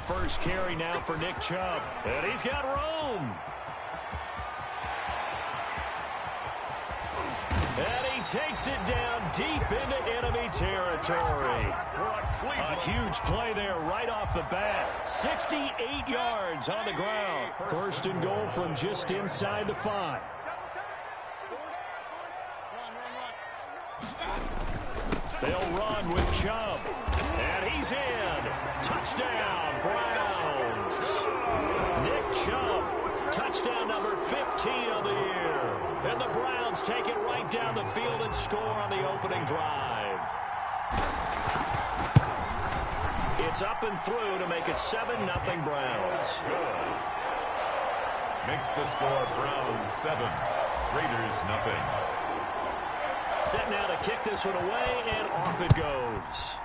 first carry now for Nick Chubb. And he's got room. And he takes it down deep into enemy territory. A huge play there right off the bat. 68 yards on the ground. First and goal from just inside the 5. They'll run with Chubb. And he's in. Touchdown, Browns. Nick Chubb, touchdown number 15 of the year. And the Browns take it right down the field and score on the opening drive. It's up and through to make it 7-0 Browns. Makes the score Browns 7, Raiders nothing. Set now to kick this one away, and off it goes.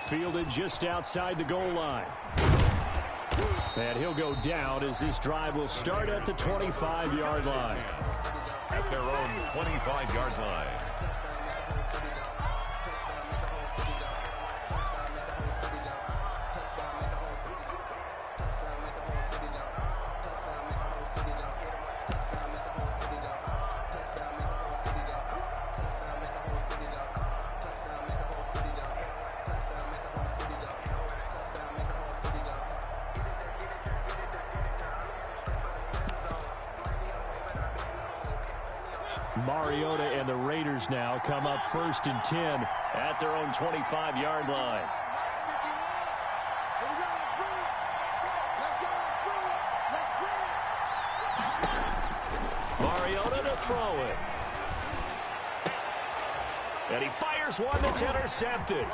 Fielded just outside the goal line. And he'll go down as this drive will start at the 25-yard line. At their own 25-yard line. Mariota and the Raiders now come up 1st and 10 at their own 25-yard line. Mariota to throw it. And he fires one that's intercepted.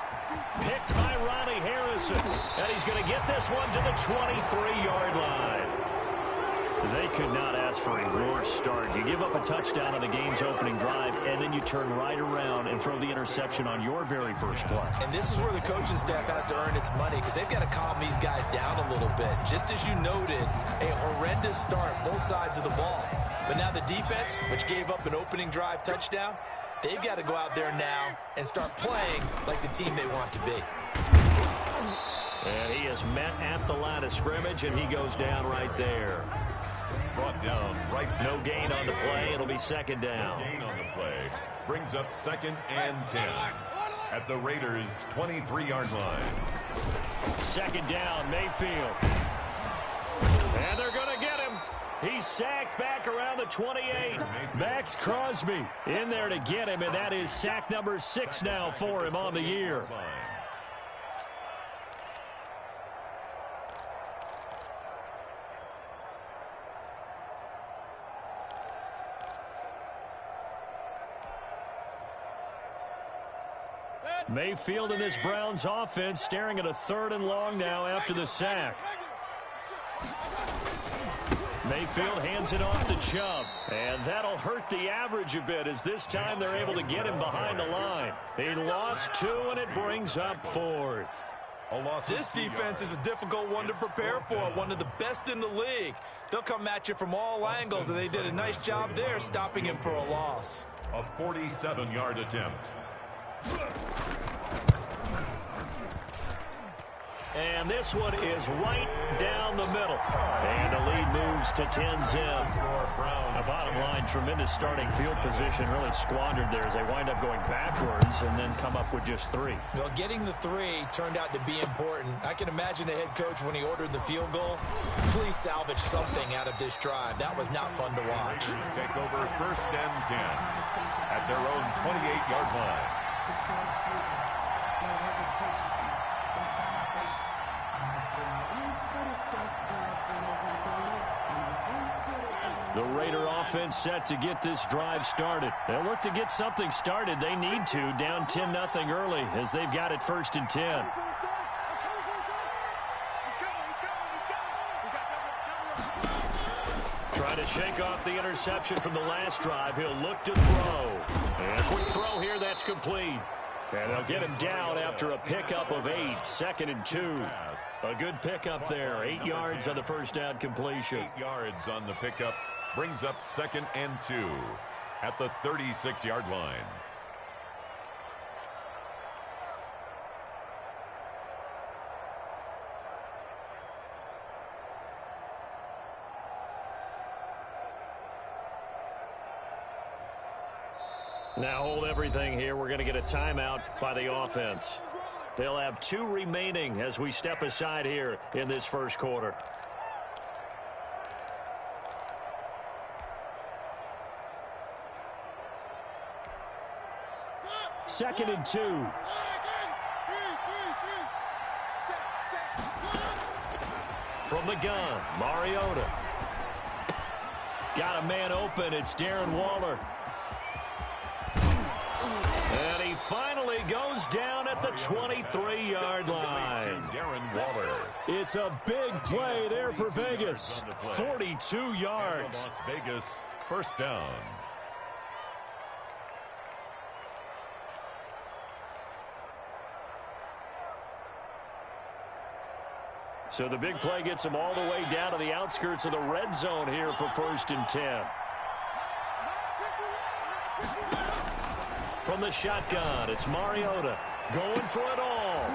Picked by Ronnie Harrison. And he's going to get this one to the 23-yard line. They could not ask for a worse start. You give up a touchdown on the game's opening drive, and then you turn right around and throw the interception on your very first play. And this is where the coaching staff has to earn its money, because they've got to calm these guys down a little bit. Just as you noted, a horrendous start, both sides of the ball. But now the defense, which gave up an opening drive touchdown, they've got to go out there now and start playing like the team they want to be. And he is met at the line of scrimmage, and he goes down right there. Brought down right. No gain on the play. It'll be second down. Gain on the play. Brings up 2nd and 10 at the Raiders' 23-yard line. Second down, Mayfield. And they're going to get him. He's sacked back around the 28. Max Crosby in there to get him, and that is sack number 6 now for him on the year. Mayfield in this Browns offense staring at a 3rd and long now after the sack. Mayfield hands it off to Chubb. And that'll hurt the average a bit as this time they're able to get him behind the line. He lost 2, and it brings up 4th. This defense is a difficult one to prepare for, one of the best in the league. They'll come at you from all angles, and they did a nice job there stopping him for a loss. A 47-yard attempt. And this one is right down the middle. And the lead moves to 10-zip. The bottom line, tremendous starting field position, really squandered there as they wind up going backwards and then come up with just 3. Well, getting the 3 turned out to be important. I can imagine the head coach when he ordered the field goal. Please salvage something out of this drive. That was not fun to watch. Take over 1st and 10 at their own 28-yard line. The Raider offense set to get this drive started. They'll look to get something started. They need to, down 10-0 early as they've got it 1st and 10. Trying to shake off the interception from the last drive. He'll look to throw. And a quick throw here, that's complete. And they'll get him down after a pickup of 8, 2nd and 2. A good pickup there, 8 yards on the first down completion. 8 yards on the pickup. Brings up 2nd and 2 at the 36-yard line. Now hold everything here. We're going to get a timeout by the offense. They'll have 2 remaining as we step aside here in this first quarter. Second and 2. From the gun, Mariota. Got a man open. It's Darren Waller. And he finally goes down at the 23-yard line. Darren Waller. It's a big play there for Vegas. 42 yards. Las Vegas, first down. So the big play gets him all the way down to the outskirts of the red zone here for 1st and 10. From the shotgun, it's Mariota going for it all.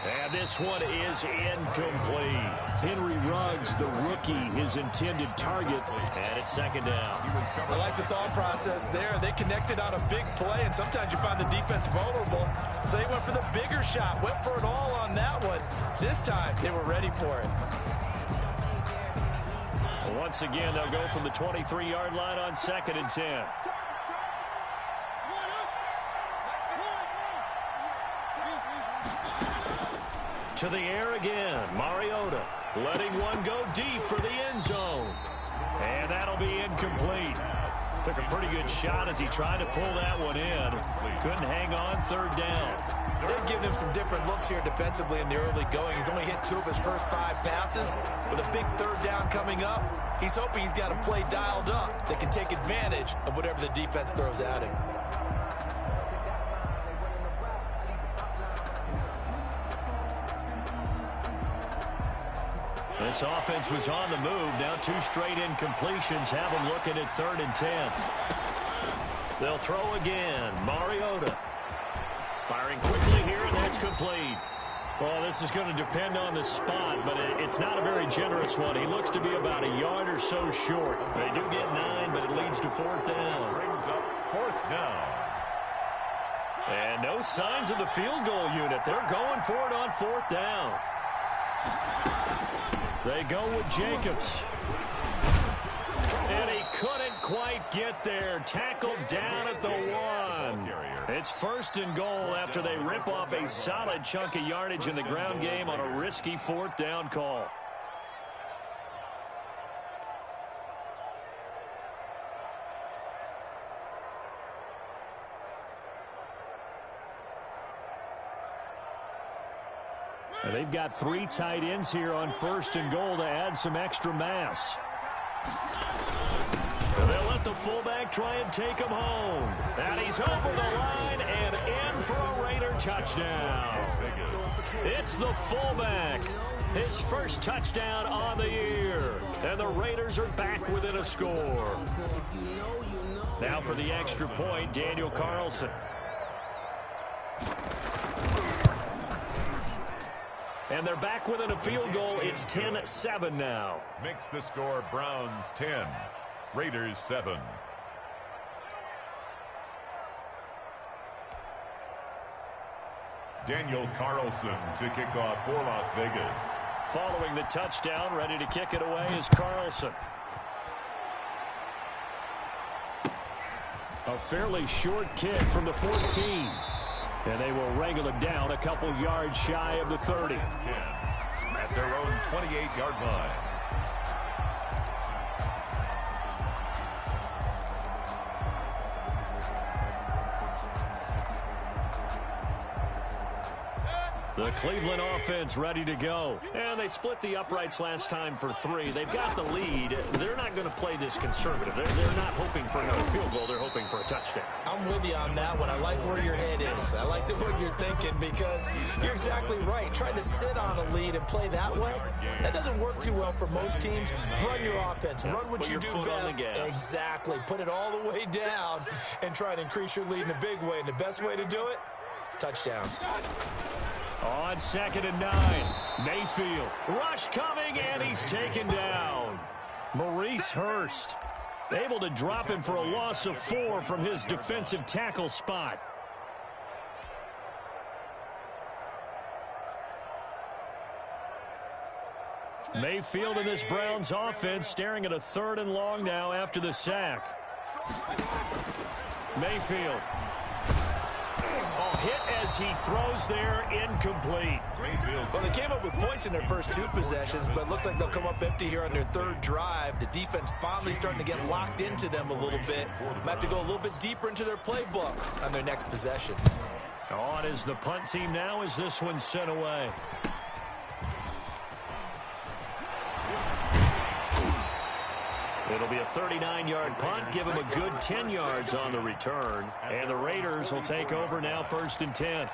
And this one is incomplete. Henry Ruggs, the rookie, his intended target. And it's 2nd down. I like the thought process there. They connected on a big play, and sometimes you find the defense vulnerable. So they went for the bigger shot, went for it all on that one. This time, they were ready for it. Once again, they'll go from the 23-yard line on 2nd and 10. To the air again, Mariota letting one go deep for the end zone. And that'll be incomplete. Took a pretty good shot as he tried to pull that one in. Couldn't hang on, 3rd down. They're giving him some different looks here defensively in the early going. He's only hit 2 of his first 5 passes. With a big 3rd down coming up, he's hoping he's got a play dialed up that can take advantage of whatever the defense throws at him. This offense was on the move. Now 2 straight incompletions have them looking at 3rd and 10. They'll throw again. Mariota firing quickly here, and that's complete. Well, this is going to depend on the spot, but it's not a very generous one. He looks to be about a yard or so short. They do get 9, but it leads to 4th down. Brings up 4th down. And no signs of the field goal unit. They're going for it on 4th down. They go with Jacobs. And he couldn't quite get there. Tackled down at the 1. It's 1st and goal after they rip off a solid chunk of yardage in the ground game on a risky 4th down call. And they've got 3 tight ends here on 1st and goal to add some extra mass. And they'll let the fullback try and take him home. And he's over the line and in for a Raider touchdown. It's the fullback. His first touchdown on the year. And the Raiders are back within a score. Now for the extra point, Daniel Carlson. And they're back within a field goal. It's 10-7 now. Makes the score Browns 10, Raiders 7. Daniel Carlson to kick off for Las Vegas. Following the touchdown, ready to kick it away is Carlson. A fairly short kick from the 14. And they will wrangle him down a couple yards shy of the 30. 10 at their own 28-yard line. The Cleveland offense ready to go. And they split the uprights last time for 3. They've got the lead. They're not going to play this conservative. They're not hoping for another field goal. They're hoping for a touchdown. I'm with you on that one. I like where your head is. I like the way you're thinking because you're exactly right. Trying to sit on a lead and play that way, that doesn't work too well for most teams. Run your offense. Run what you do best. Exactly. Put it all the way down and try to increase your lead in a big way. And the best way to do it, touchdowns. On 2nd and 9, Mayfield. Rush coming, and he's taken down. Maurice Hurst. Able to drop him for a loss of 4 from his defensive tackle spot. Mayfield in this Browns offense staring at a 3rd and long now after the sack. Mayfield. Oh, hit as he throws there, incomplete. Well, they came up with points in their first 2 possessions, but it looks like they'll come up empty here on their 3rd drive. The defense finally starting to get locked into them a little bit. Might have to go a little bit deeper into their playbook on their next possession. On is the punt team now as this one's sent away. It'll be a 39-yard punt, give him a good 10 yards on the return. And the Raiders will take over now 1st and 10.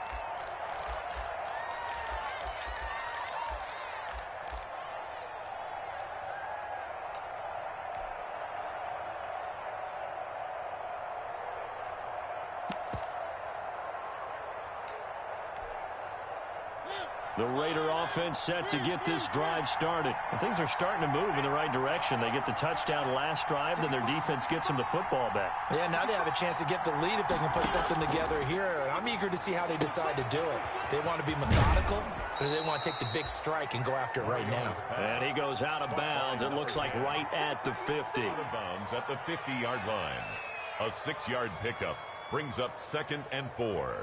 The Raider offense set to get this drive started. And things are starting to move in the right direction. They get the touchdown last drive, then their defense gets them the football back. Yeah, now they have a chance to get the lead if they can put something together here. And I'm eager to see how they decide to do it. They want to be methodical, or do they want to take the big strike and go after it right now? And he goes out of bounds. It looks like right at the 50. Out of bounds at the 50-yard line. A 6-yard pickup brings up 2nd and 4.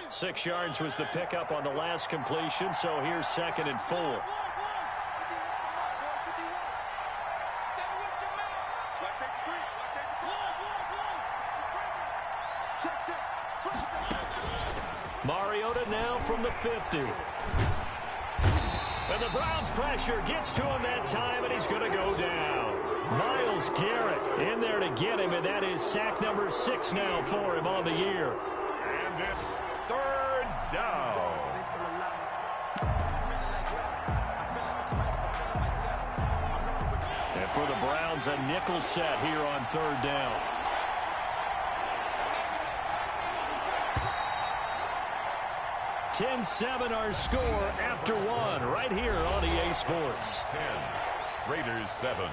6 yards was the pickup on the last completion, so here's 2nd and 4. Mariota now from the 50. And the Browns pressure gets to him that time, and he's going to go down. Myles Garrett in there to get him, and that is sack number 6 now for him on the year. And it's 3rd down. And for the Browns, a nickel set here on 3rd down. (10-7) our score after 1 right here on EA Sports. 10, Raiders 7.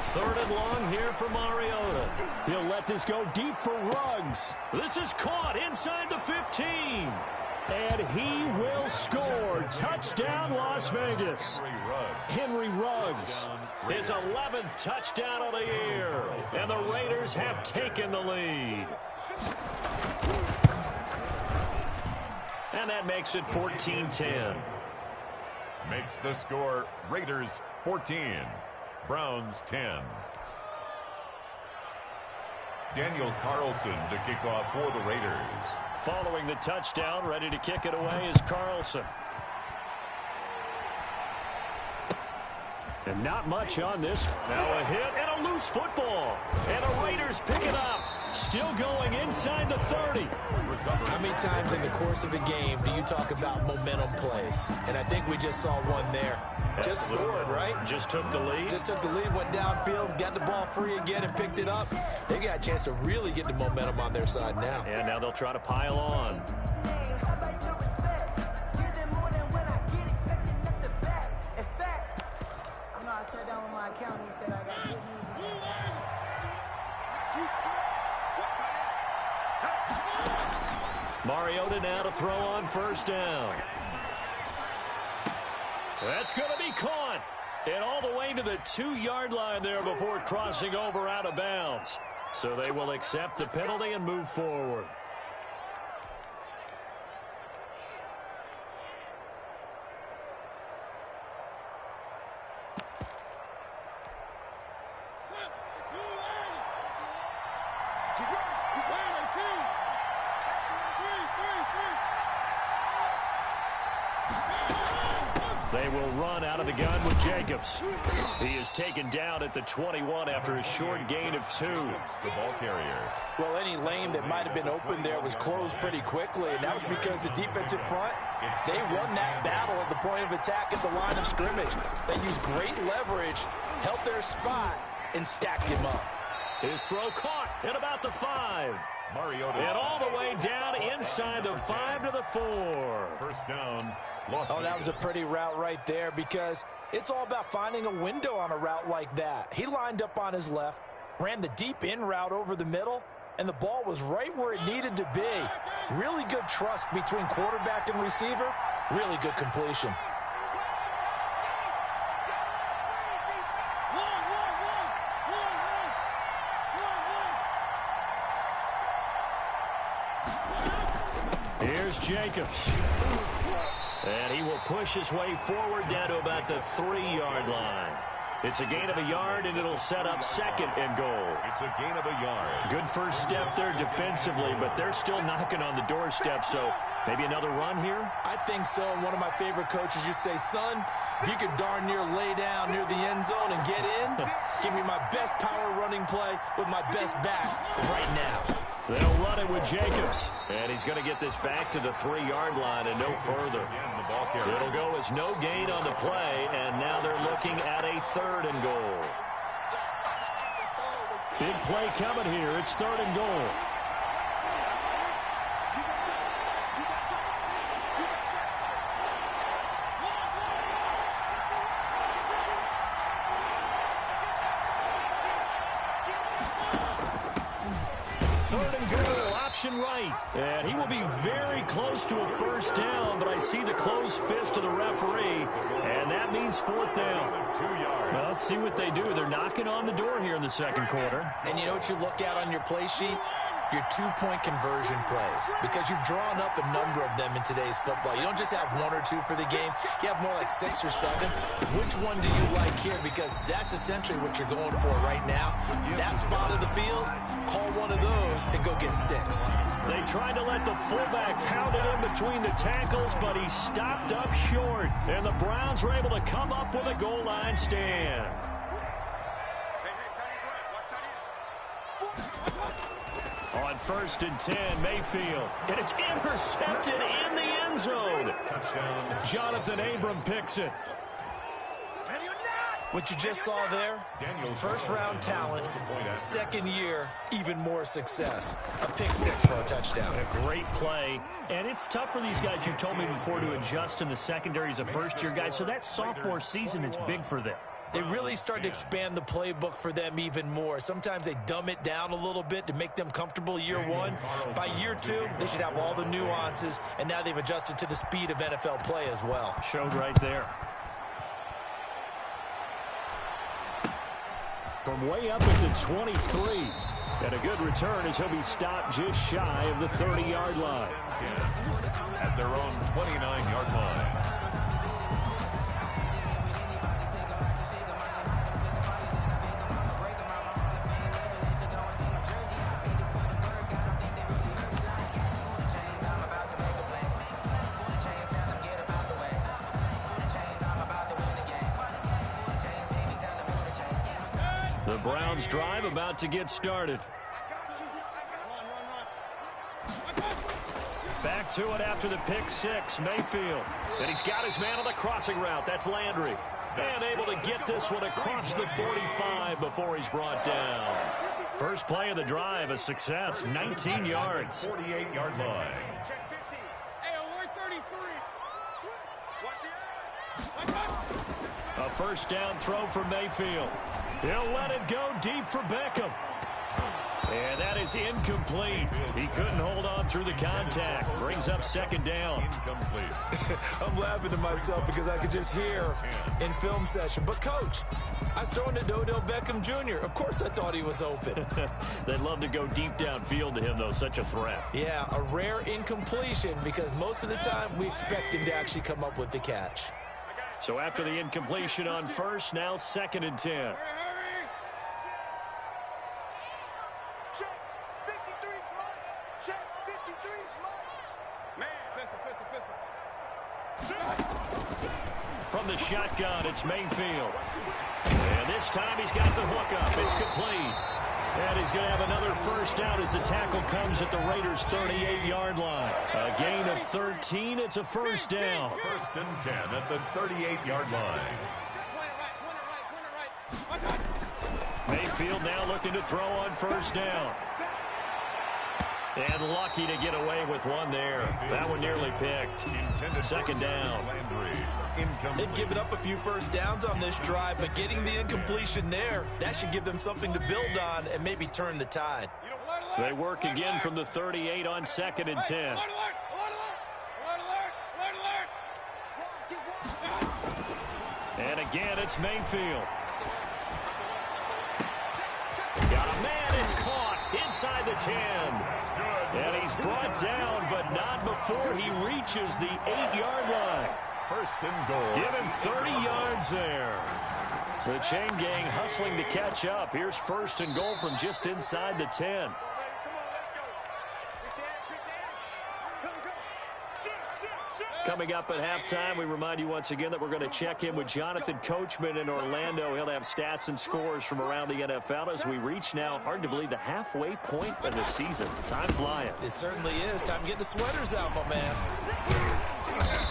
Third and long here for Mariota. He'll let this go deep for Ruggs. This is caught inside the 15. And he will score. Touchdown, Las Vegas. Henry Ruggs. His 11th touchdown of the year. And the Raiders have taken the lead. And that makes it 14-10. Makes the score Raiders 14. Browns 10. Daniel Carlson to kick off for the Raiders. Following the touchdown, ready to kick it away is Carlson. And not much on this. Now a hit and a loose football. And the Raiders pick it up. Still going inside the 30. How many times in the course of a game do you talk about momentum plays? And I think we just saw one there. Just scored, right? Just took the lead. Just took the lead, went downfield, got the ball free again and picked it up. They got a chance to really get the momentum on their side now. And now they'll try to pile on. Mariota now to throw on first down. That's going to be caught. And all the way to the 2-yard line there before crossing over out of bounds. So they will accept the penalty and move forward. They will run out of the gun with Jacobs. He is taken down at the 21 after a short gain of 2. The ball carrier. Well, any lane that might have been open there was closed pretty quickly, and that was because the defensive front, they won that battle at the point of attack at the line of scrimmage. They used great leverage, held their spot, and stacked him up. His throw caught at about the 5. Mariota. And all the way down inside the 5 to the 4. First down. Oh, that was a pretty route right there because it's all about finding a window on a route like that. He lined up on his left, ran the deep in route over the middle, and the ball was right where it needed to be. Really good trust between quarterback and receiver. Really good completion. Here's Jacobs. And he will push his way forward down to about the 3-yard line. It's a gain of a yard, and it'll set up 2nd and goal. It's a gain of a yard. Good first step there defensively, but they're still knocking on the doorstep, so maybe another run here? I think so. And one of my favorite coaches used to say, son, if you could darn near lay down near the end zone and get in, give me my best power running play with my best back right now. They'll run it with Jacobs. And he's going to get this back to the 3-yard line and no further. It'll go as no gain on the play, and now they're looking at a 3rd and goal. Big play coming here. It's 3rd and goal. Right, and he will be very close to a first down, but I see the closed fist of the referee, and that means 4th down. 2 yards. Well, let's see what they do. They're knocking on the door here in the 2nd quarter. And you know what you look at on your play sheet? Your 2-point conversion plays, because you've drawn up a number of them in today's football. You don't just have 1 or 2 for the game. You have more like 6 or 7. Which one do you like here? Because that's essentially what you're going for right now. That spot of the field, call one of those and go get 6. They tried to let the fullback pound it in between the tackles, but he stopped up short. And the Browns were able to come up with a goal line stand. On 1st and 10, Mayfield. And it's intercepted in the end zone. Touchdown. Jonathan Abram picks it. What you just saw there, first-round talent, 2nd year, even more success. A pick 6 for a touchdown. A great play. And it's tough for these guys, you've told me before, to adjust in the secondary as a first-year guy. So that sophomore season is big for them. They really start to expand the playbook for them even more. Sometimes they dumb it down a little bit to make them comfortable year 1. By year 2, they should have all the nuances, and now they've adjusted to the speed of NFL play as well. Showed right there. From way up at the 23. And a good return as he'll be stopped just shy of the 30-yard line. At their own 29-yard line. The Browns drive about to get started. Back to it after the pick 6, Mayfield. And he's got his man on the crossing route. That's Landry. And able to get this one across the 45 before he's brought down. First play of the drive, a success, 19 yards. 48-yard line. A first down throw for Mayfield. He'll let it go deep for Beckham. And that is incomplete. He couldn't hold on through the contact. Brings up 2nd down. Incomplete. I'm laughing to myself because I could just hear in film session. But, Coach, I was throwing to Odell Beckham Jr. Of course I thought he was open. They'd love to go deep downfield to him, though. Such a threat. Yeah, a rare incompletion because most of the time we expect him to actually come up with the catch. So after the incompletion on first, now 2nd and 10. from the shotgun. It's Mayfield. And this time he's got the hook up. It's complete. And he's going to have another first down as the tackle comes at the Raiders' 38-yard line. A gain of 13. It's a first down. First and 10 at the 38-yard line. Mayfield now looking to throw on first down. And lucky to get away with one there. That one nearly picked. Second down. They've given up a few first downs on this drive, but getting the incompletion there, that should give them something to build on and maybe turn the tide. They work again from the 38 on second and 10. And again, it's Mayfield. Got a man, it's caught inside the 10. And he's brought down, but not before he reaches the 8-yard line. First and goal. Give him 30 yards there. The chain gang hustling to catch up. Here's first and goal from just inside the 10. Coming up at halftime, we remind you once again that we're going to check in with Jonathan Coachman in Orlando. He'll have stats and scores from around the NFL as we reach now, hard to believe, the halfway point of the season. Time flying. It certainly is. Time to get the sweaters out, my man.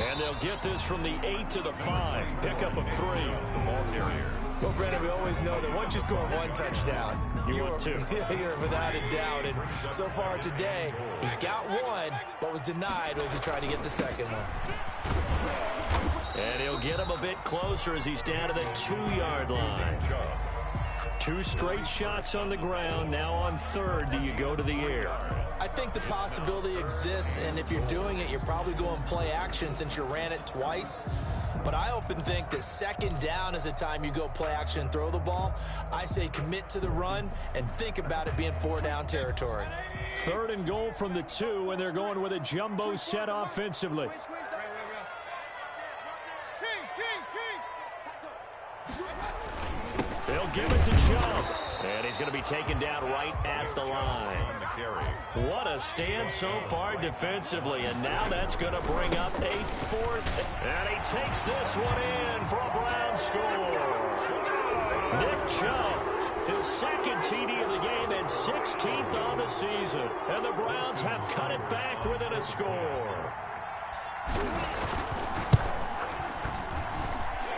And they'll get this from the 8 to the 5. Pickup of 3. The ball carrier. Well, Brandon, we always know that once you score one touchdown, you want two. You're without a doubt. And so far today, he's got one, but was denied as he tried to get the second one. And he'll get him a bit closer as he's down to the 2-yard line. 2 straight shots on the ground. Now on third, do you go to the air? I think the possibility exists, and if you're doing it, you're probably going play action since you ran it twice. But I often think that second down is the time you go play action and throw the ball. I say commit to the run and think about it being 4-down territory. Third and goal from the 2, and they're going with a jumbo set offensively. They'll give it to Chubb. And he's going to be taken down right at the line. What a stand so far defensively. And now that's going to bring up a fourth. And he takes this one in for a Brown score. Nick Chubb, his second TD of the game and 16th on the season. And the Browns have cut it back within a score.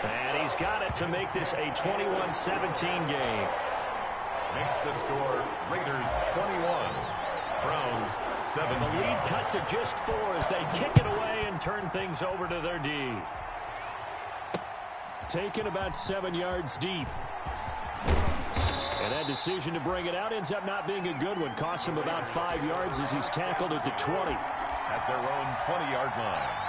And he's got it to make this a 21-17 game. Makes the score Raiders 21, Browns 17. The lead cut to just 4 as they kick it away and turn things over to their D. Taken about 7 yards deep. And that decision to bring it out ends up not being a good one. Costs him about 5 yards as he's tackled at the 20. At their own 20-yard line.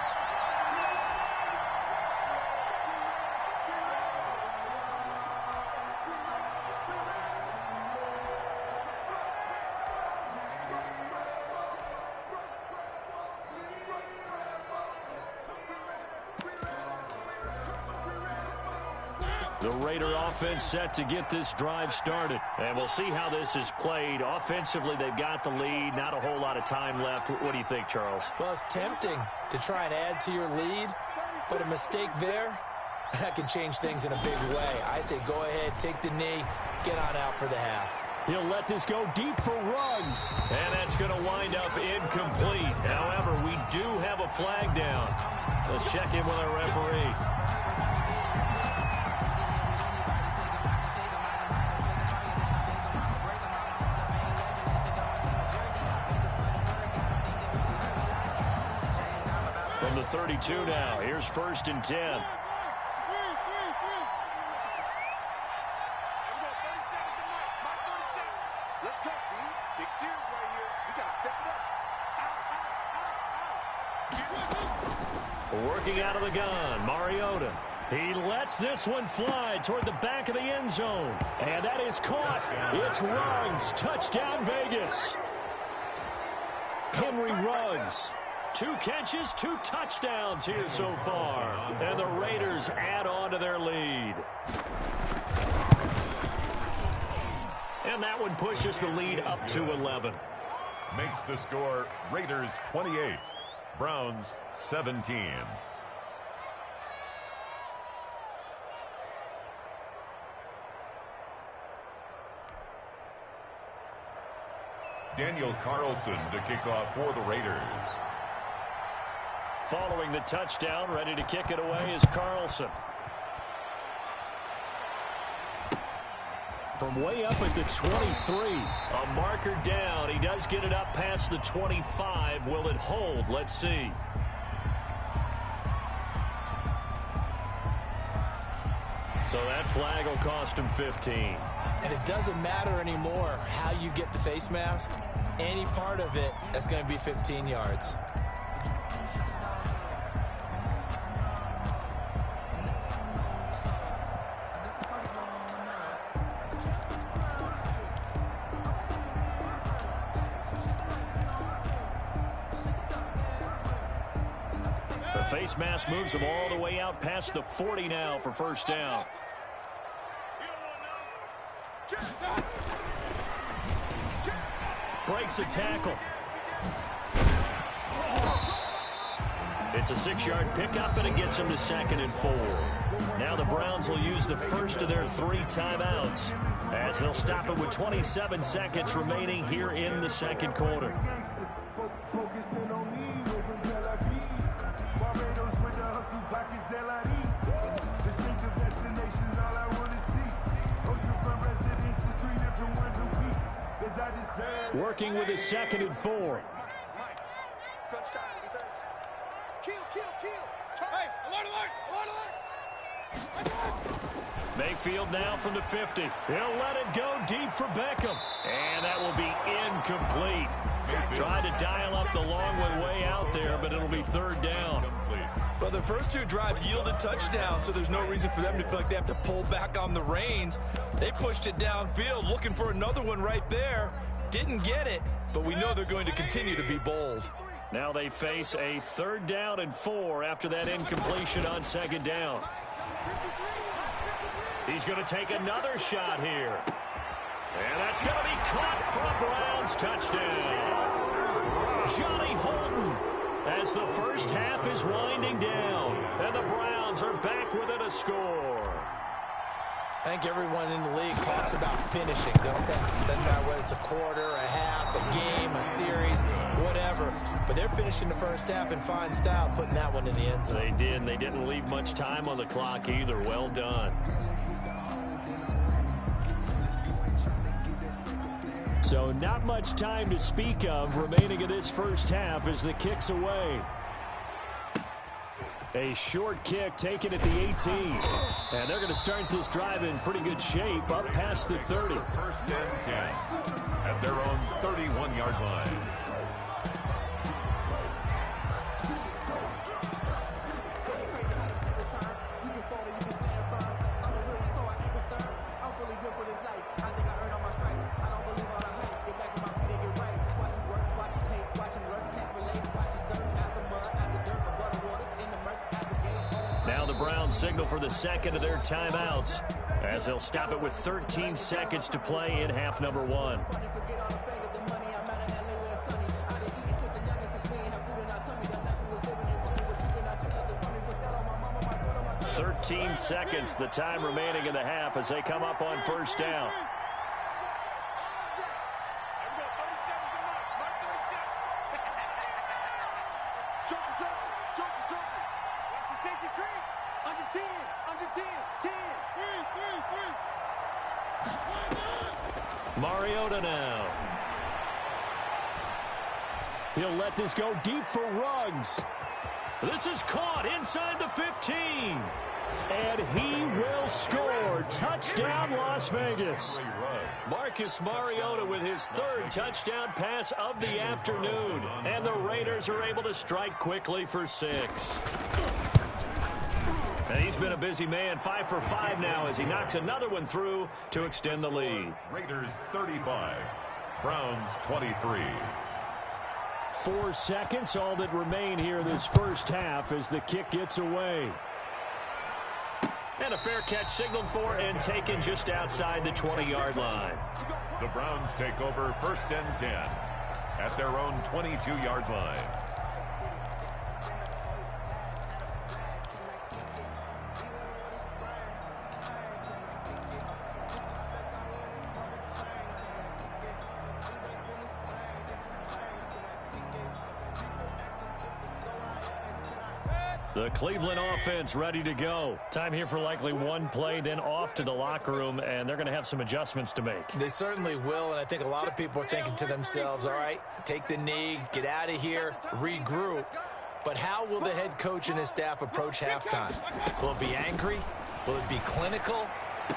The Raider offense set to get this drive started. And we'll see how this is played. Offensively, they've got the lead. Not a whole lot of time left. What do you think, Charles? Well, it's tempting to try and add to your lead, but a mistake there, that can change things in a big way. I say go ahead, take the knee, get on out for the half. He'll let this go deep for Ruggs. And that's going to wind up incomplete. However, we do have a flag down. Let's check in with our referee. From the 32 now, here's first and 10. Working out of the gun, Mariota. He lets this one fly toward the back of the end zone. And that is caught. It's Ruggs. Touchdown, Vegas. Henry Ruggs. 2 catches, 2 touchdowns here so far. And the Raiders add on to their lead. And that one pushes the lead up to 11. Makes the score Raiders 28, Browns 17. Daniel Carlson to kick off for the Raiders. Following the touchdown, ready to kick it away is Carlson. From way up at the 23, a marker down. He does get it up past the 25. Will it hold? Let's see. So that flag will cost him 15. And it doesn't matter anymore how you get the face mask. Any part of it, that's going to be 15 yards. The face mask moves him all the way out past the 40 now for first down. Breaks a tackle. It's a 6-yard pickup, and it gets him to 2nd and 4. Now the Browns will use the first of their 3 timeouts as they'll stop it with 27 seconds remaining here in the second quarter. Working with his 2nd and 4. Mayfield now from the 50. He'll let it go deep for Beckham. And that will be incomplete. Tried to dial up the long one way out there, but it'll be 3rd down. Well, the first 2 drives yielded touchdowns, so there's no reason for them to feel like they have to pull back on the reins. They pushed it downfield, looking for another one right there. Didn't get it, but we know they're going to continue to be bold. Now they face a 3rd down and 4 after that incompletion on 2nd down. He's going to take another shot here. And that's going to be caught for a Browns touchdown. Johnny Holton, as the first half is winding down, and the Browns are back within a score. I think everyone in the league talks about finishing, don't they? Doesn't matter whether it's a quarter, a half, a game, a series, whatever. But they're finishing the first half in fine style, putting that one in the end zone. They did, and they didn't leave much time on the clock either. Well done. So not much time to speak of remaining in this first half as the kick's away. A short kick taken at the 18. And they're going to start this drive in pretty good shape up past the 30. 1st and 10 at their own 31-yard line. Now the Browns signal for the 2nd of their timeouts as they'll stop it with 13 seconds to play in half number 1. 13 seconds, the time remaining in the half as they come up on 1st down. Mariota now. He'll let this go deep for Ruggs. This is caught inside the 15. And he will score. Touchdown, Las Vegas. Marcus Mariota with his 3rd touchdown pass of the afternoon. And the Raiders are able to strike quickly for 6. And he's been a busy man, 5 for 5 now as he knocks another one through to extend the lead. Raiders 35, Browns 23. 4 seconds, all that remain here this first half as the kick gets away. And a fair catch signaled for and taken just outside the 20-yard line. The Browns take over 1st and 10 at their own 22-yard line. The Cleveland offense ready to go. Time here for likely one play, then off to the locker room, and they're going to have some adjustments to make. They certainly will, and I think a lot of people are thinking to themselves, all right, take the knee, get out of here, regroup. But how will the head coach and his staff approach halftime? Will it be angry? Will it be clinical?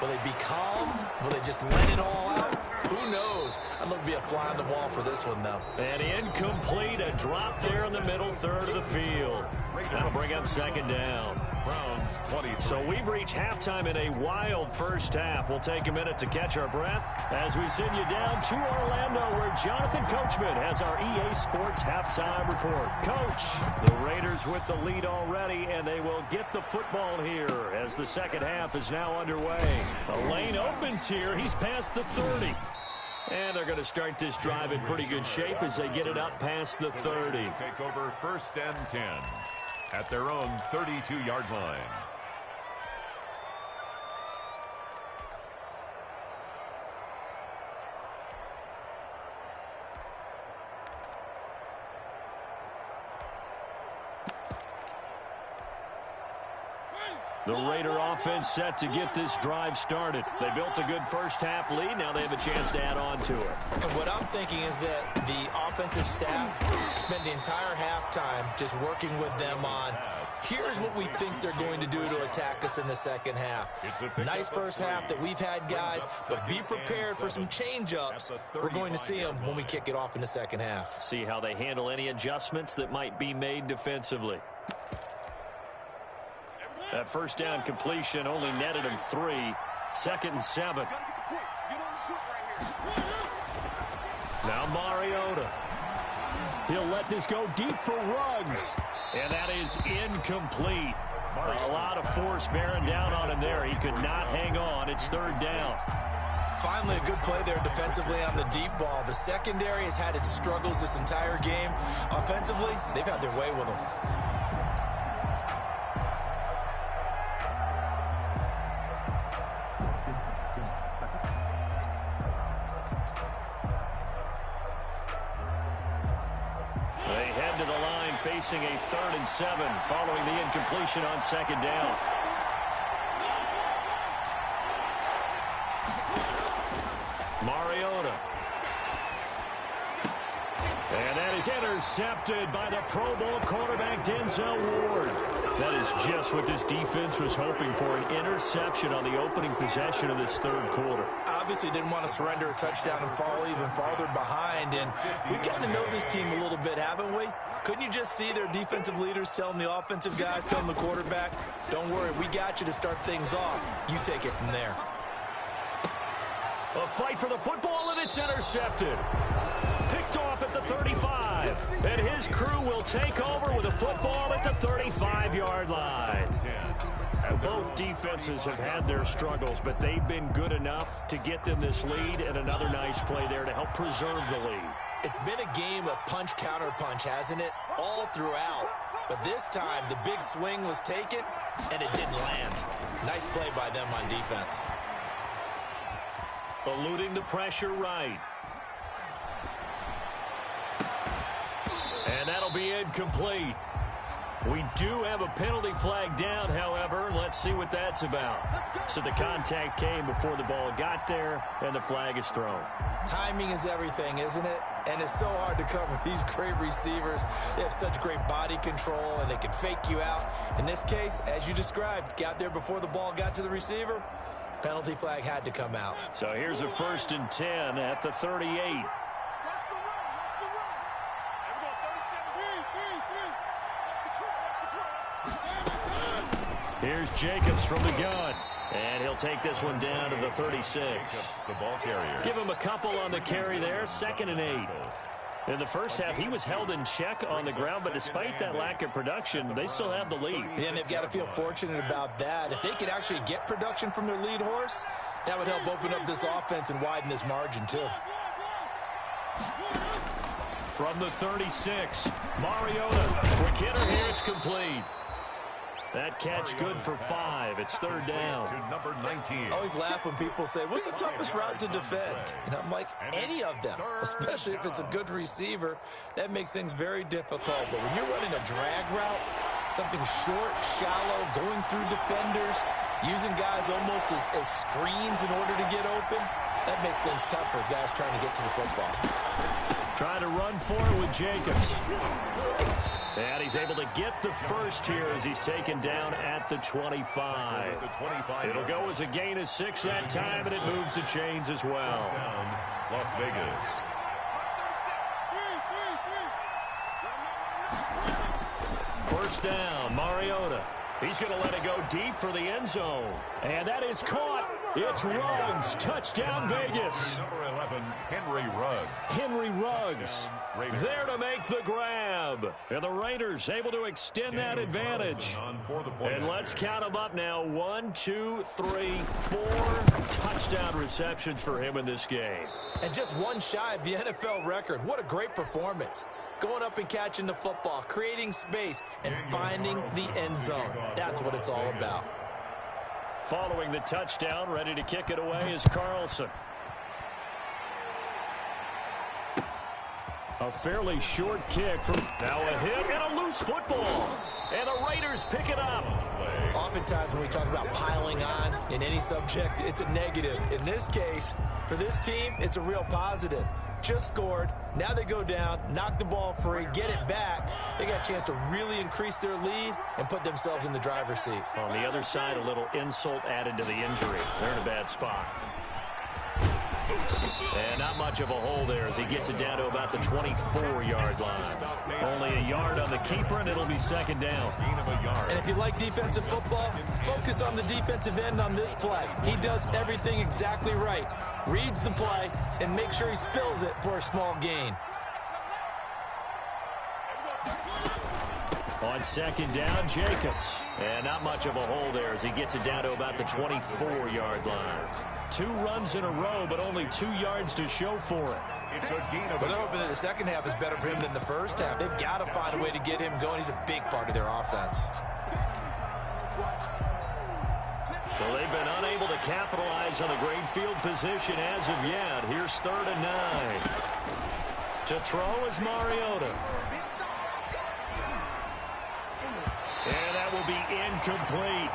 Will they be calm? Will they just let it all out? Who knows? I'd love to be a fly on the wall for this one, though. And incomplete, a drop there in the middle third of the field. That'll bring up second down. Browns 20. So we've reached halftime in a wild first half. We'll take a minute to catch our breath as we send you down to Orlando, where Jonathan Coachman has our EA Sports halftime report. Coach, the Raiders with the lead already, and they will get the football here as the second half is now underway. A lane opens here. He's past the 30. And they're going to start this drive in pretty good shape as they get it up past the 30. Take over 1st and 10 at their own 32-yard line. The Raider offense set to get this drive started. They built a good first half lead. Now they have a chance to add on to it. And what I'm thinking is that the offensive staff spent the entire halftime just working with them on, here's what we think they're going to do to attack us in the second half. Nice first half that we've had, guys, but be prepared for some change-ups. We're going to see them when we kick it off in the second half. See how they handle any adjustments that might be made defensively. That first down completion only netted him 3. 2nd and 7. Now Mariota. He'll let this go deep for Ruggs. And that is incomplete. A lot of force bearing down on him there. He could not hang on. It's 3rd down. Finally, a good play there defensively on the deep ball. The secondary has had its struggles this entire game. Offensively, they've had their way with them. Facing a 3rd and 7 following the incompletion on 2nd down. Mariota. And that is intercepted by the Pro Bowl quarterback Denzel Ward. That is just what this defense was hoping for, an interception on the opening possession of this 3rd quarter. Obviously didn't want to surrender a touchdown and fall even farther behind, and we've gotten to know this team a little bit, haven't we? Couldn't you just see their defensive leaders telling the offensive guys, telling the quarterback, don't worry, we got you to start things off. You take it from there. A fight for the football, and it's intercepted. Picked off at the 35. And his crew will take over with a football at the 35-yard line. Both defenses have had their struggles, but they've been good enough to get them this lead, and another nice play there to help preserve the lead. It's been a game of punch-counter-punch, hasn't it? All throughout. But this time, the big swing was taken, and it didn't land. Nice play by them on defense. Eluding the pressure right. And that'll be incomplete. We do have a penalty flag down, however. Let's see what that's about. So the contact came before the ball got there, and the flag is thrown. Timing is everything, isn't it? And it's so hard to cover these great receivers. They have such great body control, and they can fake you out. In this case, as you described, got there before the ball got to the receiver. Penalty flag had to come out. So here's a 1st and 10 at the 38. Here's Jacobs from the gun. And he'll take this one down to the 36. The ball carrier. Give him a couple on the carry there. 2nd and 8. In the first half, he was held in check on the ground, but despite that lack of production, they still have the lead. Yeah, and they've got to feel fortunate about that. If they could actually get production from their lead horse, that would help open up this offense and widen this margin, too. From the 36, Mariota. Quick hitter here, it's complete. That catch good for 5. It's 3rd down. To number 19. I always laugh when people say, what's the toughest route to defend? And I'm like, any of them, especially if it's a good receiver. That makes things very difficult. But when you're running a drag route, Something short, shallow, going through defenders, using guys almost as screens in order to get open. That makes things tough for guys trying to get to the football. Trying to run for it with Jacobs. And he's able to get the first here as he's taken down at the 25. It'll go as a gain of 6 that time, and it moves the chains as well. Las Vegas. First down, Mariota. He's going to let it go deep for the end zone. And that is caught. It's Ruggs. Touchdown, Vegas. Number 11, Henry Ruggs there to make the grab. And the Raiders able to extend that advantage. And let's count them up now. 1, 2, 3, 4 touchdown receptions for him in this game. And just one shy of the NFL record. What a great performance. Going up and catching the football, creating space, and finding the end zone. That's what it's all about. Following the touchdown, ready to kick it away is Carlson. A fairly short kick from now a hit and a loose football. And the Raiders pick it up. Oftentimes when we talk about piling on in any subject, it's a negative. In this case, for this team, it's a real positive. Just scored. Now they go down, knock the ball free, get it back. They got a chance to really increase their lead and put themselves in the driver's seat. On the other side, a little insult added to the injury. They're in a bad spot. And not much of a hole there as he gets it down to about the 24-yard line. Only a yard on the keeper, and it'll be second down. And if you like defensive football, focus on the defensive end on this play. He does everything exactly right. Reads the play and make sure he spills it for a small gain. On second down, Jacobs. And not much of a hole there as he gets it down to about the 24-yard line. 2 runs in a row, but only 2 yards to show for it. It's a gain of But they're hoping that the second half is better for him than the first half. They've got to find a way to get him going. He's a big part of their offense. So they've been unable to capitalize on a great field position as of yet. Here's 3rd and 9. To throw is Mariota. And that will be incomplete.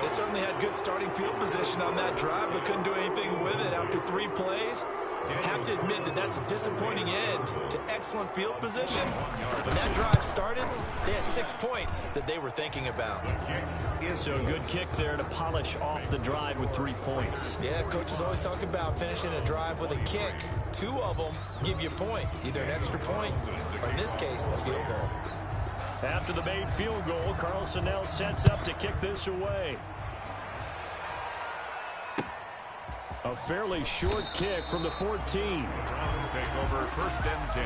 They certainly had good starting field position on that drive, but couldn't do anything with it after 3 plays. Have to admit that that's a disappointing end to excellent field position. When that drive started, they had 6 points that they were thinking about. So a good kick there to polish off the drive with 3 points. Yeah, coaches always talk about finishing a drive with a kick. 2 of them give you points, either an extra point or, in this case, a field goal. After the made field goal, Carlson now sets up to kick this away. A fairly short kick from the 14. Browns take over 1st and 10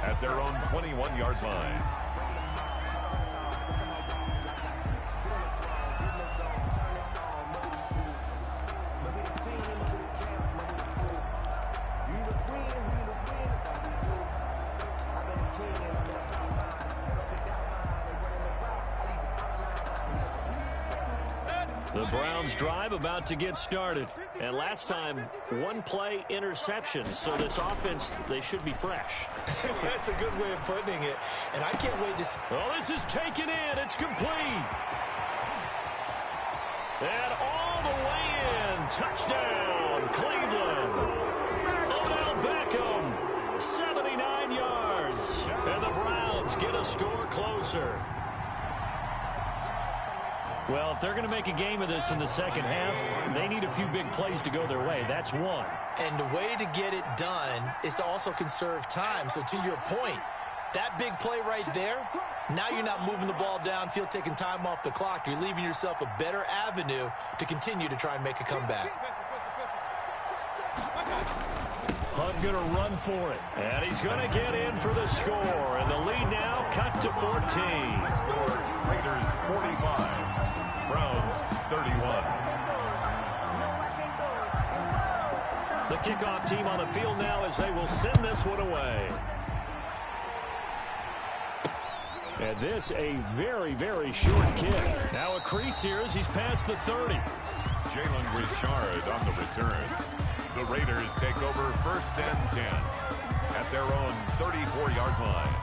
at their own 21-yard line. The Browns drive about to get started. And last time, 1-play interception. So this offense, they should be fresh. That's a good way of putting it. And I can't wait to see. Well, this is taken in. It's complete. And all the way in. Touchdown, Cleveland. Odell Beckham, 79 yards. And the Browns get a score closer. Well, if they're going to make a game of this in the second half, they need a few big plays to go their way. That's one. And the way to get it done is to also conserve time. So to your point, that big play right there, now you're not moving the ball downfield, taking time off the clock. You're leaving yourself a better avenue to continue to try and make a comeback. Hunt going to run for it. And he's going to get in for the score. And the lead now cut to 14. Raiders 45. Browns 31. The kickoff team on the field now as they will send this one away. And this a very, very short kick. Now a crease here as he's past the 30. Jalen Richard on the return. The Raiders take over 1st and 10 at their own 34-yard line.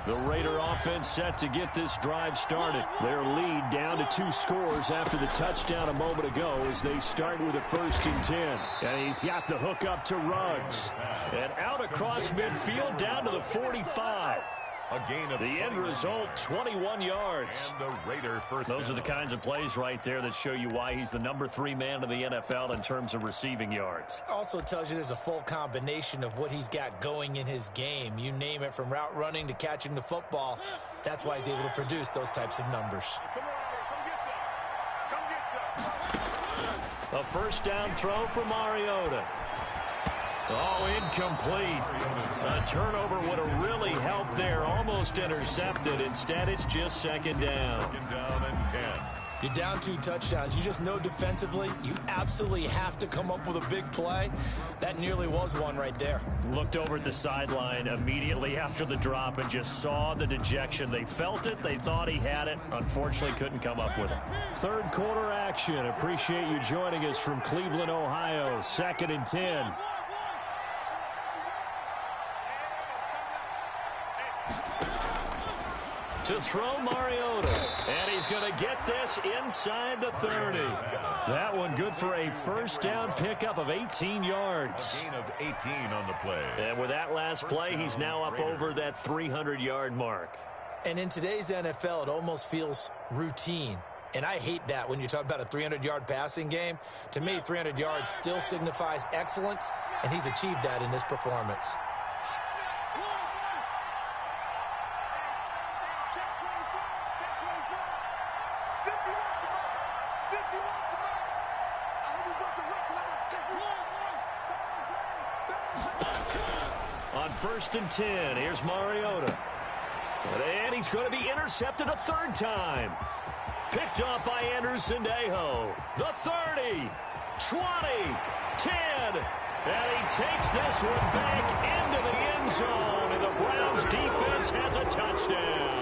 The Raider offense set to get this drive started. Their lead down to 2 scores after the touchdown a moment ago as they start with a 1st and 10. And he's got the hook up to Ruggs. And out across midfield down to the 45. A gain of the end result, 21 yards. And the Raider first Those are the kinds of plays right there that show you why he's the number 3 man in the NFL in terms of receiving yards. Also tells you there's a full combination of what he's got going in his game. You name it, from route running to catching the football. That's why he's able to produce those types of numbers. A 1st down throw for Mariota. Oh, incomplete. A turnover would have really helped there. Almost intercepted. Instead, it's just 2nd down. 2nd down and 10. You're down 2 touchdowns. You just know defensively you absolutely have to come up with a big play. That nearly was one right there. Looked over at the sideline immediately after the drop and just saw the dejection. They felt it. They thought he had it. Unfortunately, couldn't come up with it. 3rd quarter action. Appreciate you joining us from Cleveland, Ohio. 2nd and 10. To throw Mariota, and he's going to get this inside the 30. That one good for a 1st down pickup of 18 yards. A gain of 18 on the play. And with that last play, he's now up over that 300-yard mark. And in today's NFL, it almost feels routine. And I hate that when you talk about a 300-yard passing game. To me, 300 yards still signifies excellence, and he's achieved that in this performance. On 1st and 10, here's Mariota. And he's going to be intercepted a 3rd time. Picked off by Anderson-Dejo. The 30, 20, 10. And he takes this one back into the end zone. And the Browns defense has a touchdown.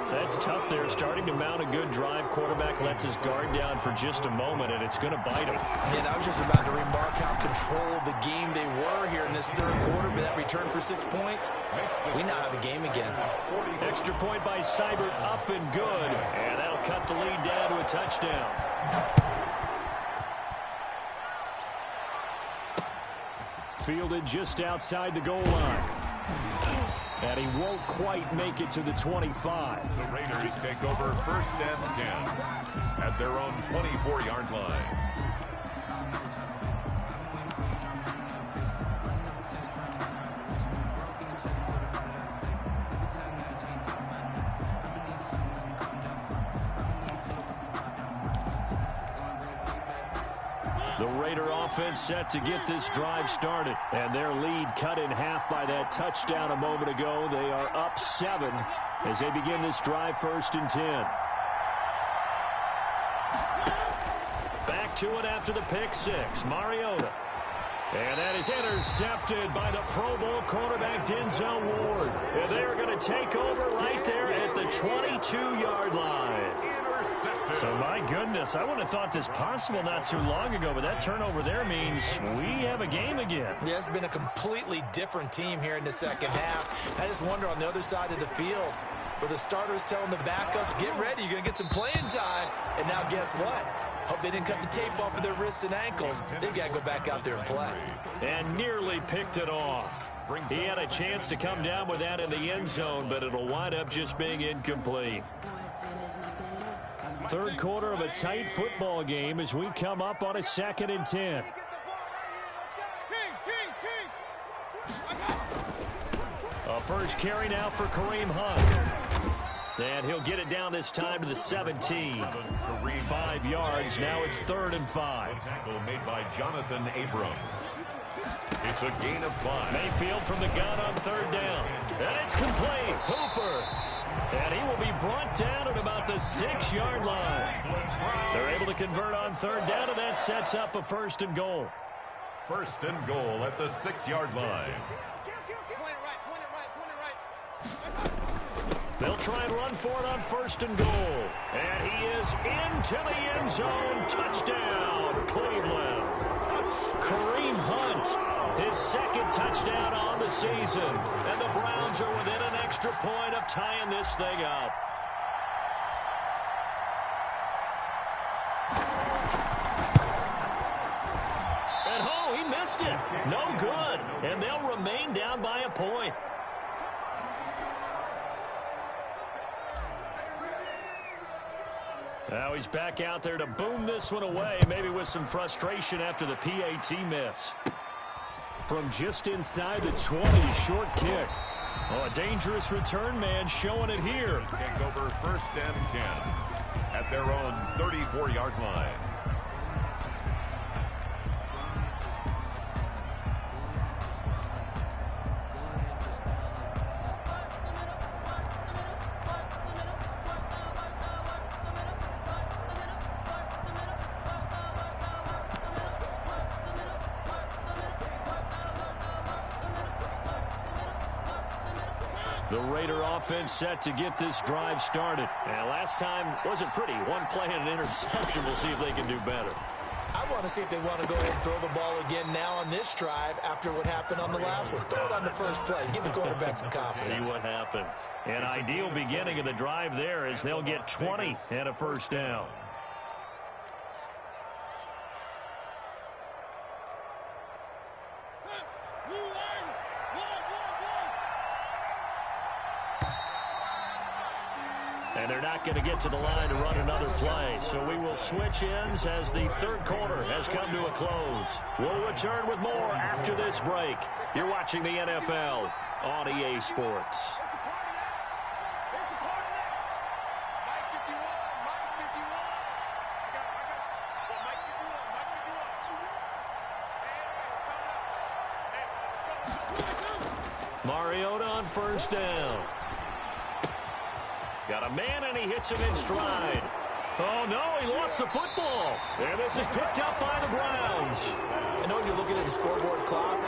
That's tough there, starting to mount a good drive. Quarterback lets his guard down for just a moment, and it's going to bite him. And I was just about to remark how controlled the game they were here in this 3rd quarter, but that return for 6 points, we now have a game again. Extra point by Seibert, up and good, and that'll cut the lead down to a touchdown. Fielded just outside the goal line. And he won't quite make it to the 25. The Raiders take over 1st and 10 at their own 24-yard line. The Raider offense set to get this drive started. And their lead cut in half by that touchdown a moment ago. They are up 7 as they begin this drive 1st and 10. Back to it after the pick 6. Mariota. And that is intercepted by the Pro Bowl quarterback Denzel Ward. And they are going to take over right there at the 22-yard line. So, my goodness, I wouldn't have thought this possible not too long ago, but that turnover there means we have a game again. Yeah, it's been a completely different team here in the 2nd half. I just wonder on the other side of the field, where the starters telling the backups, get ready, you're going to get some playing time. And now guess what? Hope they didn't cut the tape off of their wrists and ankles. They've got to go back out there and play. And nearly picked it off. He had a chance to come down with that in the end zone, but it'll wind up just being incomplete. 3rd quarter of a tight football game as we come up on a 2nd and 10. A 1st carry now for Kareem Hunt. And he'll get it down this time to the 17. 5 yards. Now it's 3rd and 5. A tackle made by Jonathan Abrams. It's a gain of 5. Mayfield from the gun on 3rd down. And it's complete. Hooper. And he will be brought down at about the 6-yard line. They're able to convert on 3rd down, and that sets up a 1st and goal. 1st and goal at the 6-yard line. They'll try and run for it on 1st and goal. And he is into the end zone. Touchdown, Cleveland. Kareem Hunt, his 2nd touchdown on the season. And the Browns are within an extra extra point of tying this thing up. And oh, he missed it. No good. And they'll remain down by a point. Now he's back out there to boom this one away, maybe with some frustration after the PAT miss. From just inside the 20, short kick. Oh, a dangerous return man showing it here. Take over 1st and 10 at their own 34-yard line. The Raider offense set to get this drive started. And last time wasn't pretty. One play and an interception. We'll see if they can do better. I want to see if they want to go ahead and throw the ball again now on this drive after what happened on the last one. Throw it on the first play. Give the quarterback some confidence. See what happens. An ideal beginning of the drive there as they'll get 20 and a first down. And they're not going to get to the line to run another play. So we will switch ends as the third quarter has come to a close. We'll return with more after this break. You're watching the NFL on EA Sports. Mariota on first down. Got a man, and he hits him in stride. Oh, no, he lost the football. And this is picked up by the Browns. I know you're looking at the scoreboard clock.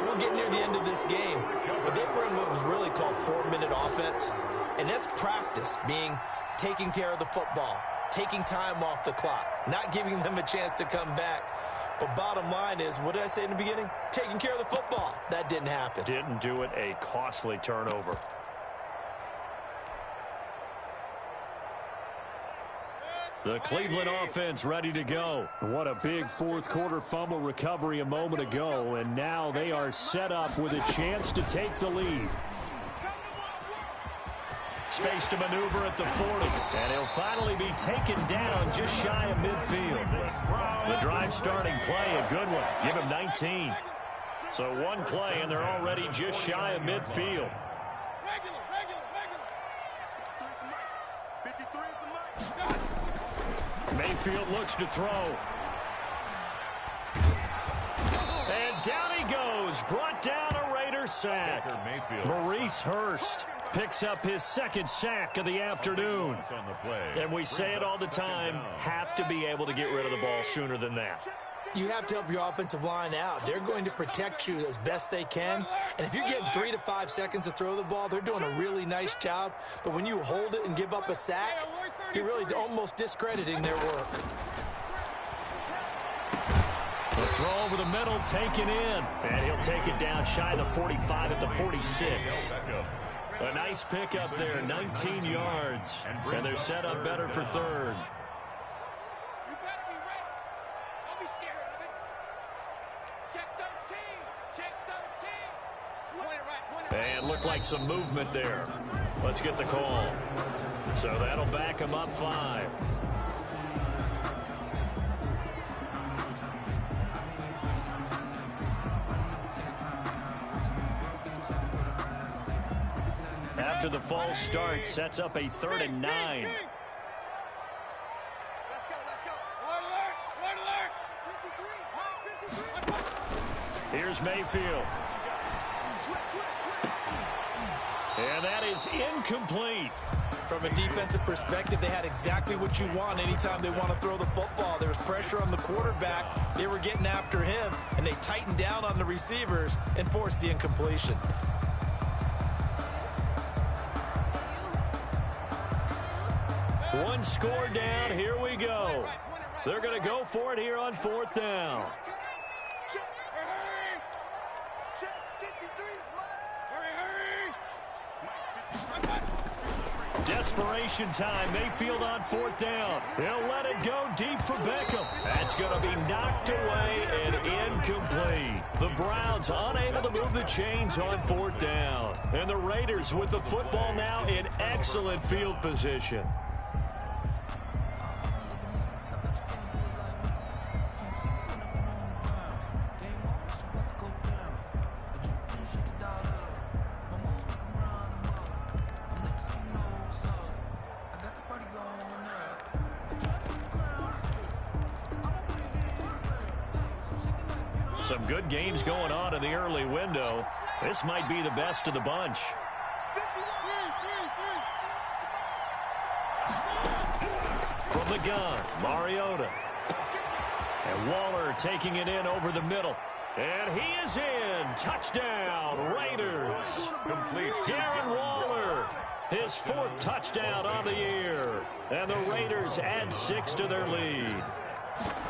We're getting near the end of this game. But they run what was really called 4-minute offense. And that's practice, being taking care of the football, taking time off the clock, not giving them a chance to come back. But bottom line is, what did I say in the beginning? Taking care of the football. That didn't happen. Didn't do it. A costly turnover. The Cleveland offense ready to go. What a big fourth quarter fumble recovery a moment ago. And now they are set up with a chance to take the lead. Space to maneuver at the 40. And he'll finally be taken down just shy of midfield. The drive starting play, a good one. Give him 19. So one play, and they're already just shy of midfield. Mayfield looks to throw. And down he goes. Brought down a Raider sack. Maurice Hurst picks up his second sack of the afternoon. And we say it all the time, have to be able to get rid of the ball sooner than that. You have to help your offensive line out. They're going to protect you as best they can. And if you're getting 3 to 5 seconds to throw the ball, they're doing a really nice job. But when you hold it and give up a sack, you're really almost discrediting their work. The throw over the middle taken in. And he'll take it down shy of the 45 at the 46. A nice pickup there, 19 yards. And they're set up better for third. And looked like some movement there. Let's get the call. So that'll back him up 5. After the false start, sets up a 3rd and 9. Let's go, let's go. Alert, alert, alert. Here's Mayfield. And that is incomplete. From a defensive perspective, they had exactly what you want anytime they want to throw the football. There was pressure on the quarterback. They were getting after him, and they tightened down on the receivers and forced the incompletion. One score down. Here we go. They're going to go for it here on 4th down. Desperation time. Mayfield on 4th down. He'll let it go deep for Beckham. That's going to be knocked away and incomplete. The Browns unable to move the chains on 4th down. And the Raiders with the football now in excellent field position. Some good games going on in the early window. This might be the best of the bunch. From the gun, Mariota. And Waller taking it in over the middle. And he is in. Touchdown, Raiders. Complete. Darren Waller, his 4th touchdown on the year. And the Raiders add 6 to their lead.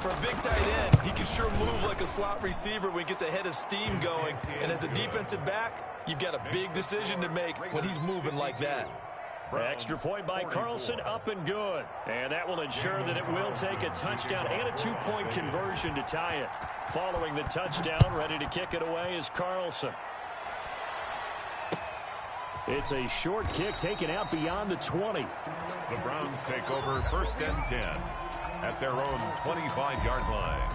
For a big tight end, he can sure move like a slot receiver when he gets a head of steam going. And as a defensive back, you've got a big decision to make when he's moving like that. Extra point by Carlson, up and good. And that will ensure that it will take a touchdown and a 2-point conversion to tie it. Following the touchdown, ready to kick it away is Carlson. It's a short kick taken out beyond the 20. The Browns take over 1st and 10 at their own 25-yard line.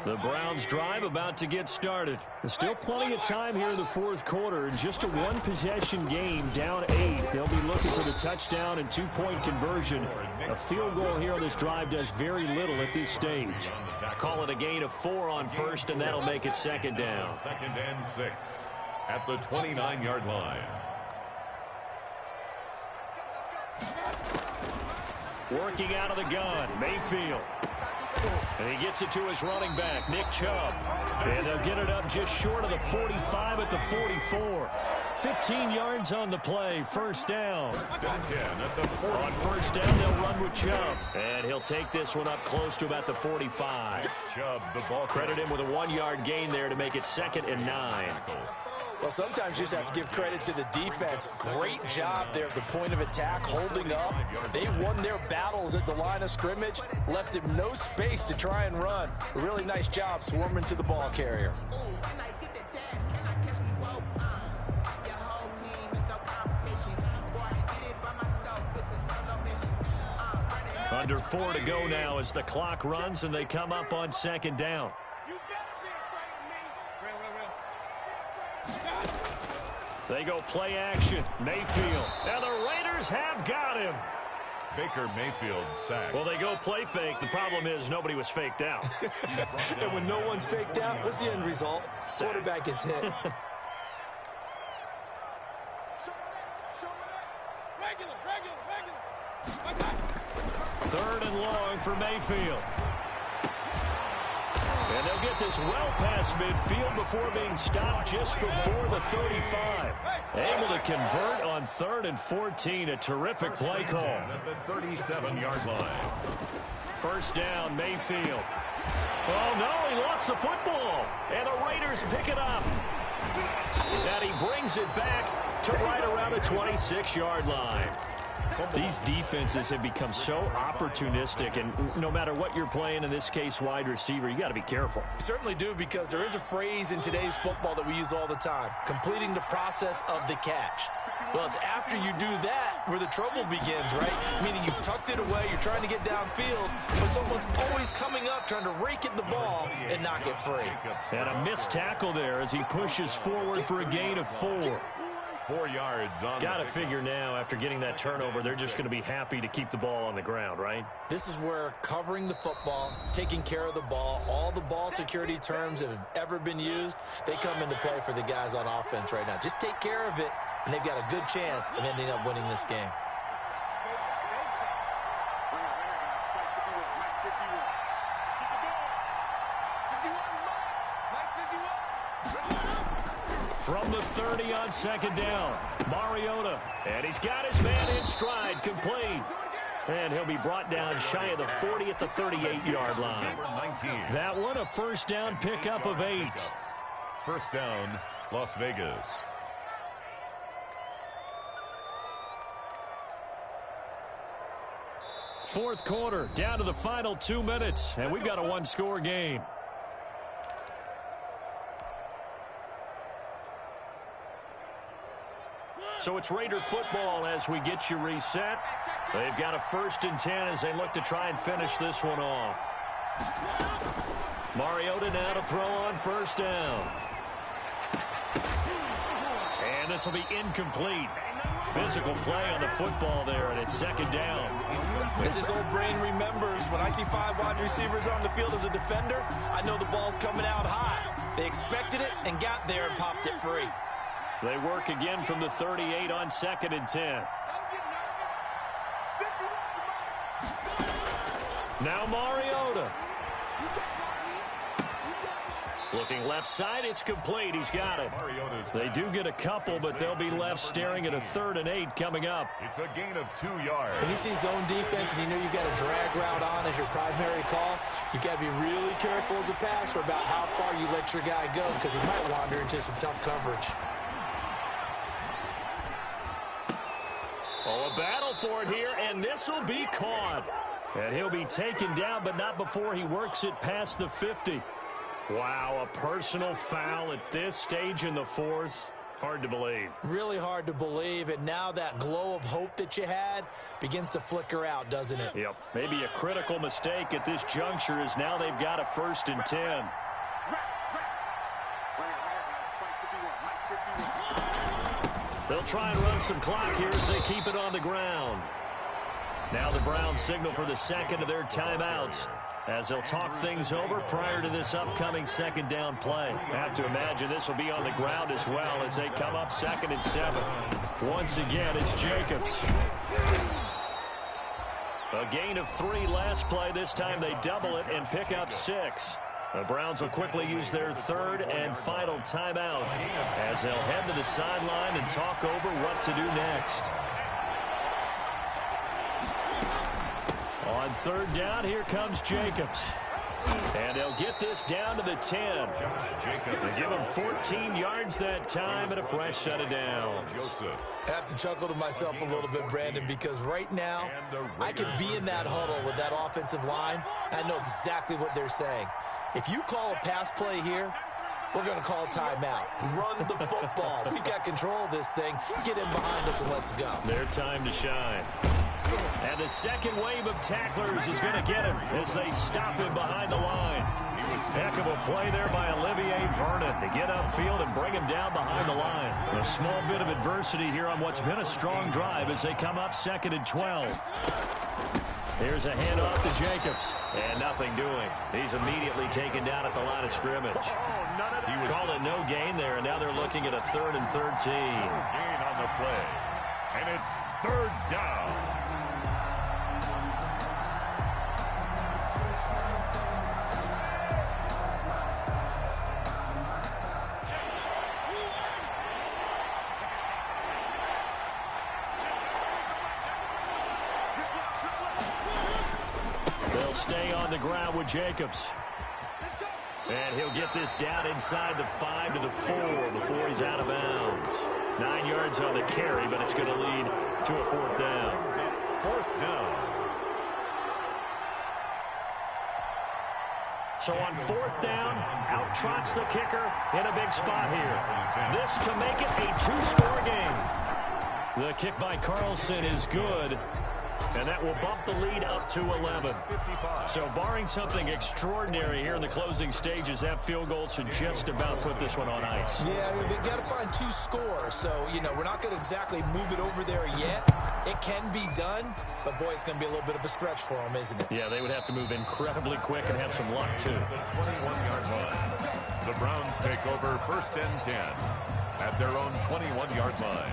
The Browns drive about to get started. There's still plenty of time here in the 4th quarter. Just a one-possession game, down 8. They'll be looking for the touchdown and 2-point conversion. A field goal here on this drive does very little at this stage. Call it a gain of 4 on 1st, and that'll make it 2nd down. 2nd and 6 at the 29-yard line. Working out of the gun, Mayfield. And he gets it to his running back, Nick Chubb. And they'll get it up just short of the 45 at the 44. 15 yards on the play, 1st down. On 1st down, they'll run with Chubb. And he'll take this one up close to about the 45. Chubb, the ball. Credit him with a 1-yard gain there to make it 2nd and 9. Well, sometimes you just have to give credit to the defense. Great job there at the point of attack, holding up. They won their battles at the line of scrimmage, left him no space to try and run. A really nice job swarming to the ball carrier. Under 4 to go now as the clock runs and they come up on 2nd down. They go play action. Mayfield. And the Raiders have got him. Baker Mayfield sacked. Well, they go play fake. The problem is nobody was faked out. And when no one's faked out, what's the end result? Quarterback gets hit. Third and long for Mayfield. And they'll get this well past midfield before being stopped just before the 35. Able to convert on 3rd and 14. A terrific play call. At the 37-yard line. 1st down, Mayfield. Oh, no, he lost the football. And the Raiders pick it up. And he brings it back to right around the 26-yard line. These defenses have become so opportunistic, and no matter what you're playing, in this case wide receiver, you got to be careful. You certainly do, because there is a phrase in today's football that we use all the time: completing the process of the catch. Well, it's after you do that where the trouble begins, right? Meaning you've tucked it away, you're trying to get downfield, but someone's always coming up trying to rake at the ball and knock it free. And a missed tackle there as he pushes forward for a gain of 4. 4 yards on. Got to figure now, after getting that turnover, they're just going to be happy to keep the ball on the ground, right? This is where covering the football, taking care of the ball, all the ball security terms that have ever been used, they come into play for the guys on offense right now. Just take care of it, and they've got a good chance of ending up winning this game. From the 30 on 2nd down, Mariota. And he's got his man in stride, complete. And he'll be brought down shy of the 40 at the 38-yard line. That one, a 1st down pickup of 8. first down, Las Vegas. Fourth quarter, down to the final 2 minutes, and we've got a one-score game. So it's Raider football as we get you reset. They've got a 1st and 10 as they look to try and finish this one off. Mariota now to throw on 1st down. And this will be incomplete. Physical play on the football there, and it's 2nd down. As his old brain remembers, when I see 5 wide receivers on the field as a defender, I know the ball's coming out high. They expected it and got there and popped it free. They work again from the 38 on 2nd and 10. Now Mariota. Looking left side, it's complete. He's got it. They do get a couple, but they'll be left staring at a 3rd and 8 coming up. It's a gain of 2 yards. When you see zone defense and you know you've got a drag route on as your primary call, you've got to be really careful as a passer about how far you let your guy go because he might wander into some tough coverage. Oh, a battle for it here, and this will be caught. And he'll be taken down, but not before he works it past the 50. Wow, a personal foul at this stage in the 4th. Hard to believe. Really hard to believe, and now that glow of hope that you had begins to flicker out, doesn't it? Yep, maybe a critical mistake at this juncture is now they've got a 1st and 10. They'll try and run some clock here as they keep it on the ground. Now the Browns signal for the 2nd of their timeouts as they'll talk things over prior to this upcoming 2nd down play. I have to imagine this will be on the ground as well as they come up 2nd and 7. Once again, it's Jacobs. A gain of 3 last play. This time they double it and pick up 6. The Browns will quickly use their 3rd and final timeout as they'll head to the sideline and talk over what to do next. On 3rd down, here comes Jacobs. And they'll get this down to the 10. They give him 14 yards that time and a fresh set of downs. I have to chuckle to myself a little bit, Brandon, because right now I could be in that huddle with that offensive line. I know exactly what they're saying. If you call a pass play here, we're going to call timeout. Run the football. We've got control of this thing. Get in behind us and let's go. Their time to shine. And the 2nd wave of tacklers is going to get him as they stop him behind the line. Heck of a play there by Olivier Vernon to get upfield and bring him down behind the line. A small bit of adversity here on what's been a strong drive as they come up 2nd and 12. Here's a handoff to Jacobs, and nothing doing. He's immediately taken down at the line of scrimmage. He was calling no gain there, and now they're looking at a 3rd and 13. Gain on the play, and it's 3rd down. They'll stay on the ground with Jacobs. And he'll get this down inside the 5 to the 4 before he's out of bounds. 9 yards on the carry, but it's going to lead to a 4th down. 4th down. So on 4th down, out trots the kicker in a big spot here. This to make it a 2-score game. The kick by Carlson is good. And that will bump the lead up to 11. So barring something extraordinary here in the closing stages, that field goal should just about put this one on ice. Yeah, we've got to find 2 scores. So, you know, we're not going to exactly move it over there yet. It can be done, but, boy, it's going to be a little bit of a stretch for them, isn't it? Yeah, they would have to move incredibly quick and have some luck, too. The 21-yard line. The Browns take over 1st and 10 at their own 21-yard line.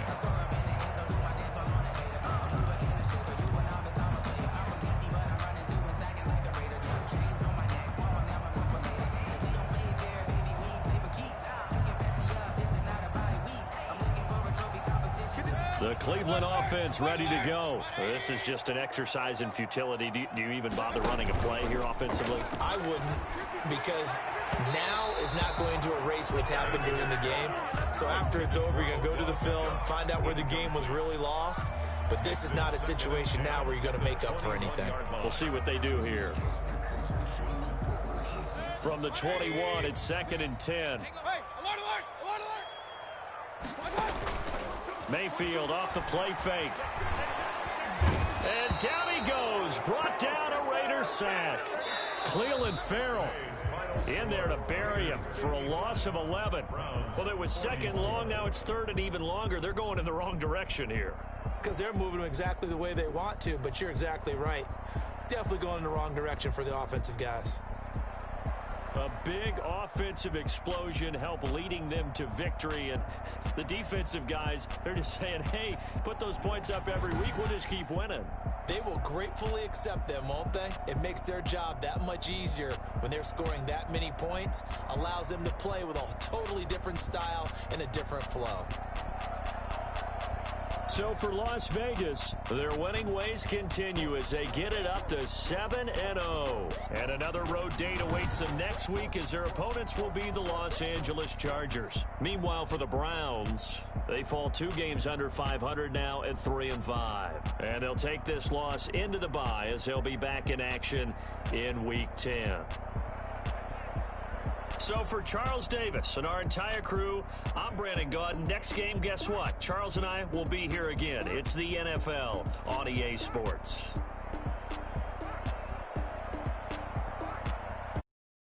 The Cleveland offense ready to go. This is just an exercise in futility. Do you even bother running a play here offensively? I wouldn't, because now is not going to erase erase what's happened during the game. So after it's over, you're going to go to the film, find out where the game was really lost. But this is not a situation now where you're going to make up for anything. We'll see what they do here. From the 21, it's 2nd and 10. Mayfield off the play fake. And down he goes. Brought down a Raiders sack. Cleveland Farrell in there to bury him for a loss of 11. Well, it was 2nd long. Now it's 3rd and even longer. They're going in the wrong direction here. Because they're moving them exactly the way they want to, but you're exactly right. Definitely going in the wrong direction for the offensive guys. A big offensive explosion helped leading them to victory. And the defensive guys, they're just saying, hey, put those points up every week. We'll just keep winning. They will gratefully accept them, won't they? It makes their job that much easier when they're scoring that many points. Allows them to play with a totally different style and a different flow. So for Las Vegas, their winning ways continue as they get it up to 7-0. And another road date awaits them next week as their opponents will be the Los Angeles Chargers. Meanwhile, for the Browns, they fall 2 games under 500 now at 3-5. And they'll take this loss into the bye as they'll be back in action in Week 10. So for Charles Davis and our entire crew, I'm Brandon Gaudin. Next game, guess what? Charles and I will be here again. It's the NFL on EA Sports.